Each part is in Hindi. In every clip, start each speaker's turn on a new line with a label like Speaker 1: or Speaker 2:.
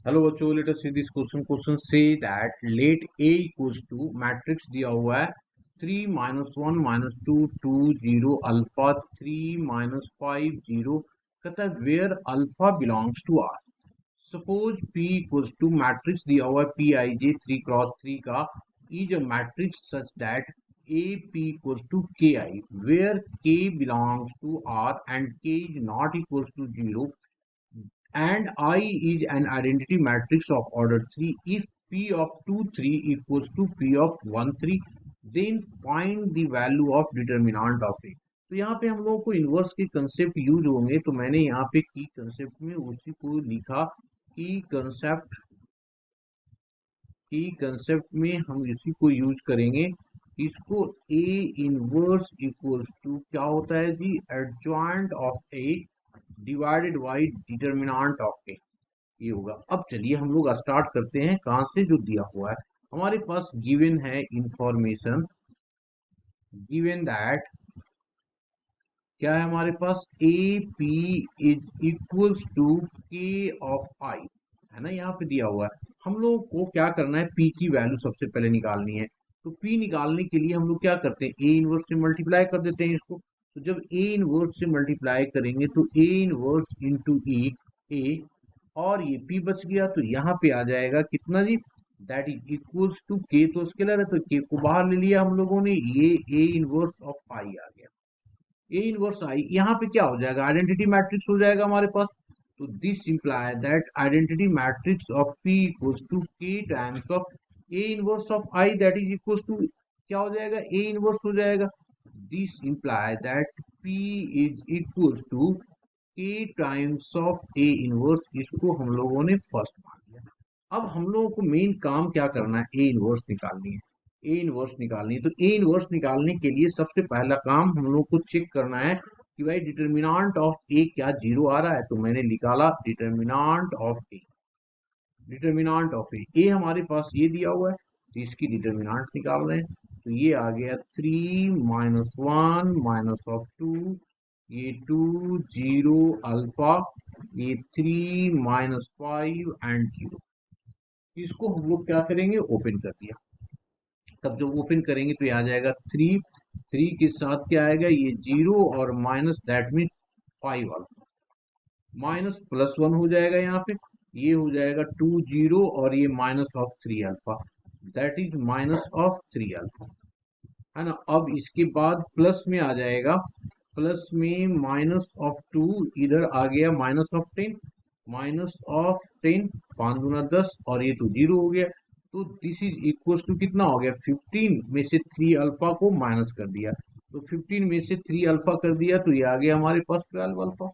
Speaker 1: हेलो बच्चों, let us see this question. Question says that let a equals to matrix दिया हुआ है 3 -1 -2 2 0 अल्फा 3 -5 0। कहता है where alpha belongs to R. Suppose p equals to matrix दिया हुआ है पी आई जे 3 क्रॉस 3 का is a matrix such that a p equals to k i where k belongs to r and k is not equals to 0 and I is an identity matrix of order 3 if P of 2 3 equals to P of 1 3, then find the value of determinant of A। तो यहाँ पे हम लोगों को इन्वर्स के कंसेप्ट यूज होंगे, तो मैंने यहाँ पे की कंसेप्ट में उसी को लिखा। की कंसेप्ट में हम इसी को यूज करेंगे। इसको A इनवर्स इक्वल्स टू क्या होता है जी, adjoint of A divided by determinant of A, ये होगा। अब चलिए हम लोग स्टार्ट करते हैं कहां से, जो दिया हुआ है हमारे पास। गिवन है इंफॉर्मेशन, गिवन दैट क्या है हमारे पास, A P is equals to k of I, है ना, यहाँ पे दिया हुआ है। हम लोग को क्या करना है, पी की वैल्यू सबसे पहले निकालनी है। तो पी निकालने के लिए हम लोग क्या करते हैं, ए इनवर्स से मल्टीप्लाई कर देते हैं इसको। तो जब ए इनवर्स से मल्टीप्लाई करेंगे तो ए इनवर्स इंटू ए, और ये p बच गया तो यहाँ पे आ जाएगा कितना जी, that is equals to k, तो स्केलर है तो k को बाहर ले लिया हम लोगों ने, ये a इनवर्स ऑफ i आ गया। ए इनवर्स आई यहाँ पे क्या हो जाएगा, आइडेंटिटी मैट्रिक्स हो जाएगा हमारे पास। तो this imply that identity matrix of p equals to k times of A inverse of I, that is equals to क्या हो जाएगा, ए इनवर्स हो जाएगा। This imply that p is equals to k times of A inverse, इसको हम लोगों ने फर्स्ट मान लिया। अब हम लोगों को मेन काम क्या करना है, ए इनवर्स निकालनी है। ए इनवर्स निकालनी है तो ए इनवर्स निकालने के लिए सबसे पहला काम हम लोग को चेक करना है कि भाई डिटर्मिनेंट ऑफ ए क्या जीरो आ रहा है। तो मैंने निकाला determinant of A, determinant of A हमारे पास ये दिया हुआ है, तो इसकी डिटर्मिनेंट निकाल रहे हैं। तो ये आ गया 3 -1 -2, ये 2 0 अल्फा, ये 3 -5 एंड 0। इसको हम लोग क्या करेंगे, ओपन कर दिया। तब जब ओपन करेंगे तो ये आ जाएगा 3, 3 के साथ क्या आएगा, ये 0 और minus that mean 5 alpha, minus +1 हो जाएगा यहाँ पे, ये हो जाएगा 2 0 और ये minus of 3 alpha, that is minus of 3 alpha, है ना। अब इसके बाद प्लस में आ जाएगा, प्लस में माइनस ऑफ 2, इधर आ गया माइनस ऑफ 10, माइनस ऑफ 10, 5 दूना 10 और ये तो 0 हो गया। तो दिस इज इक्वल टू कितना हो गया, 15 में से 3 अल्फा को माइनस कर दिया, तो 15 में से 3 अल्फा कर दिया तो ये आ गया हमारे पास 12 अल्फा,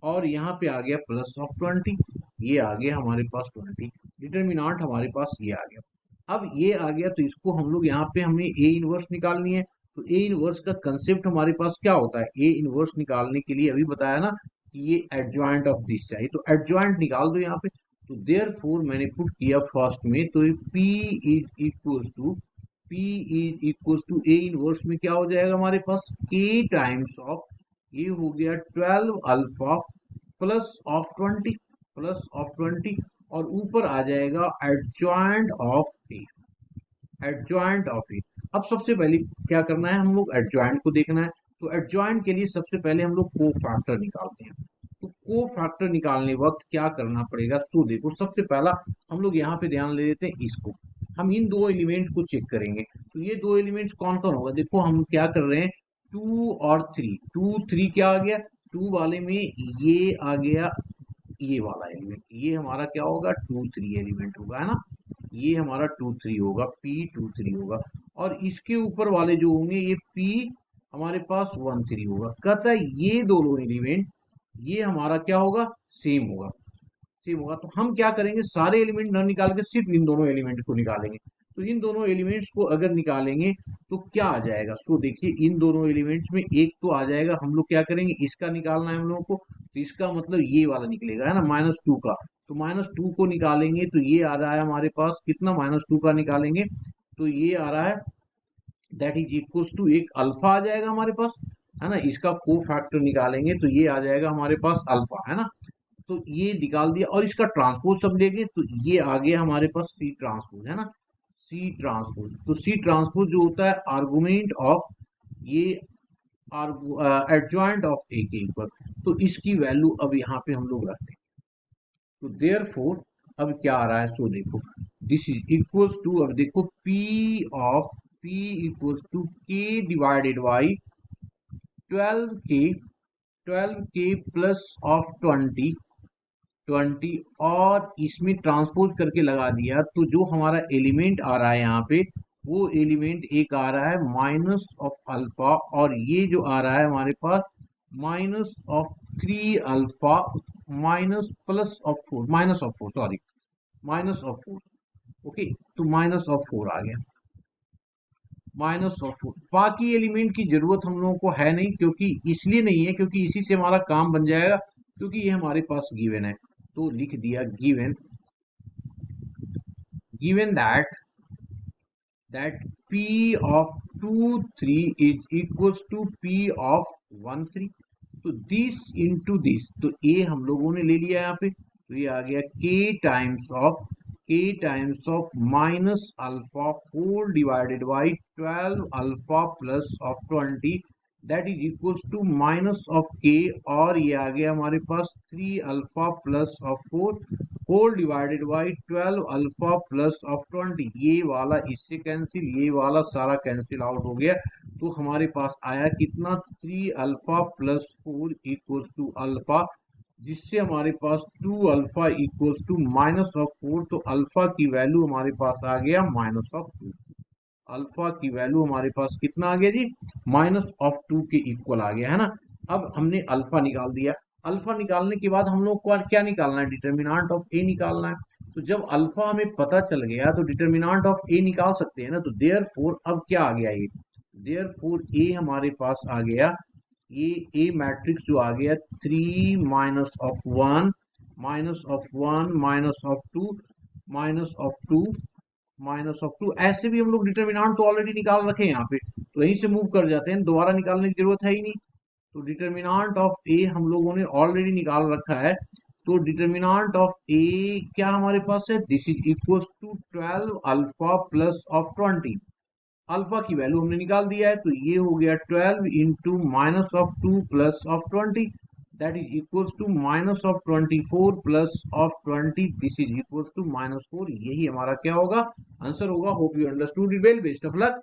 Speaker 1: और यहाँ पे आ गया प्लस ऑफ 20, ये आ गया हमारे पास 20। डिटर्मिनेंट हमारे पास ये आ गया। अब ये आ गया तो इसको हम लोग यहाँ पे हमें ए इनवर्स निकालनी है। तो ए इनवर्स का कंसेप्ट हमारे पास क्या होता है, ए इनवर्स निकालने के लिए अभी बताया ना कि ये एडजॉइंट ऑफ दिस चाहिए, तो एडजॉइंट निकाल दो यहाँ पे। तो देयरफॉर मैंने पुट किया फर्स्ट में, तो P is equals to A inverse में क्या हो जाएगा हमारे पास, K टाइम्स ऑफ, ये हो गया 12 alpha plus of 20, plus of 20, और ऊपर आ जाएगा adjoint of A, adjoint of A. अब सबसे पहले क्या करना है, हम लोग एडजॉइंट को देखना है। तो एडजॉइंट के लिए सबसे पहले हम लोग को फैक्टर निकालते हैं। तो को फैक्टर निकालने वक्त क्या करना पड़ेगा, तो देखो सबसे पहला हम लोग यहाँ पे ध्यान ले लेते हैं इसको। हम इन दो एलिमेंट्स को चेक करेंगे। तो ये दो एलिमेंट्स कौन कौन होगा, देखो हम क्या कर रहे हैं, 2 और 3, 2 3 क्या आ गया, 2 वाले में ये आ गया, ये वाला एलिमेंट, ये हमारा क्या होगा, 2 3 एलिमेंट होगा, है ना। ये हमारा 2 3 होगा, P 2 3 होगा, और इसके ऊपर वाले जो होंगे ये P हमारे पास 1 3 होगा। कहता है ये दोनों एलिमेंट, ये हमारा क्या होगा, सेम होगा, सेम होगा। तो हम क्या करेंगे, सारे एलिमेंट न निकाल के सिर्फ इन दोनों एलिमेंट को निकालेंगे। तो इन दोनों एलिमेंट्स को अगर निकालेंगे तो क्या आ जाएगा, सो देखिए इन दोनों एलिमेंट्स में एक तो आ जाएगा, हम लोग क्या करेंगे, इसका निकालना है हम लोगों को, तो इसका मतलब ये वाला निकलेगा, है ना, -2 का। तो -2 को निकालेंगे तो ये आ रहा है हमारे पास कितना, -2 का निकालेंगे तो ये आ रहा है, दैट इज इक्वल्स टू एक अल्फा आ जाएगा हमारे पास, है ना। इसका को फैक्टर निकालेंगे तो ये आ जाएगा हमारे पास अल्फा, है ना। तो ये निकाल दिया और इसका ट्रांसपोज सब लेंगे तो ये आ गया हमारे पास सी ट्रांसपोज, है ना, सी ट्रांसपोज। तो सी ट्रांसपोज जो होता है आर्गुमेंट ऑफ ये एडजॉइंट ऑफ ए के ऊपर, तो इसकी वैल्यू अब यहाँ पे हम लोग रखते हैं। तो देयरफॉर अब क्या आ रहा है, सो देखो दिस इज इक्वल्स टू, अब देखो P equals to K divided by 12K plus of 20 और इसमें ट्रांसपोज करके लगा दिया, तो जो हमारा एलिमेंट आ रहा है यहाँ पे वो एलिमेंट एक आ रहा है माइनस ऑफ अल्फा, और ये जो आ रहा है हमारे पास minus of 3 alpha minus plus of 4, minus of 4 sorry, minus of 4। Okay, तो माइनस ऑफ 4 आ गया, माइनस ऑफ 4। बाकी एलिमेंट की जरूरत हम लोगों को है नहीं, क्योंकि इसलिए नहीं है क्योंकि इसी से हमारा काम बन जाएगा, क्योंकि ये हमारे पास गिवन है। तो लिख दिया given that P of 2 3 is equals to P of 1 3। तो दिस इंटू दिस, तो ए हम लोगों ने ले लिया यहाँ पे, तो ये आ गया k times of minus alpha whole divided by 12 alpha plus of 20 that is equals to minus of k, और ये आ गया हमारे पास 3 alpha plus of 4 whole divided by 12 alpha plus of 20। ये वाला इससे कैंसिल, ये वाला सारा कैंसिल आउट हो गया, तो हमारे पास आया कितना 3 alpha plus 4 equals to alpha, जिससे हमारे पास 2 alpha equals to minus of 4। तो अल्फा की वैल्यू हमारे पास आ गया माइनस ऑफ 2, अल्फा की वैल्यू हमारे पास कितना आ गया जी, माइनस ऑफ 2 के इक्वल आ गया, है ना। अब हमने अल्फा निकाल दिया, अल्फा निकालने के बाद हम लोग को क्या निकालना है, डिटर्मिनांट ऑफ ए निकालना है। तो जब अल्फा हमें पता चल गया तो डिटर्मिनांट ऑफ ए निकाल सकते हैं ना। तो देयरफॉर अब क्या आ गया, ये देयरफॉर ए हमारे पास आ गया, ये ए मैट्रिक्स जो आ गया 3 minus of 1 minus of 1 minus of 2 minus of 2 minus of 2। ऐसे भी हम लोग डिटर्मिनांट तो ऑलरेडी निकाल रखे हैं यहाँ पे, तो यहीं से मूव कर जाते हैं, दोबारा निकालने की जरूरत है ही नहीं। तो डिटर्मिनांट ऑफ ए हम लोगों ने ऑलरेडी निकाल रखा है, तो डिटर्मिनांट ऑफ ए क्या हमारे पास है, this is equals to 12 alpha plus of 20। Alpha की वैल्यू हमने निकाल दिया है, तो ये हो गया 12 into minus of 2 plus of 20 that is equals to minus of 24 plus of 20, this is equals to minus 4। यही हमारा क्या होगा, आंसर होगा। Hope you understood it well, best of luck.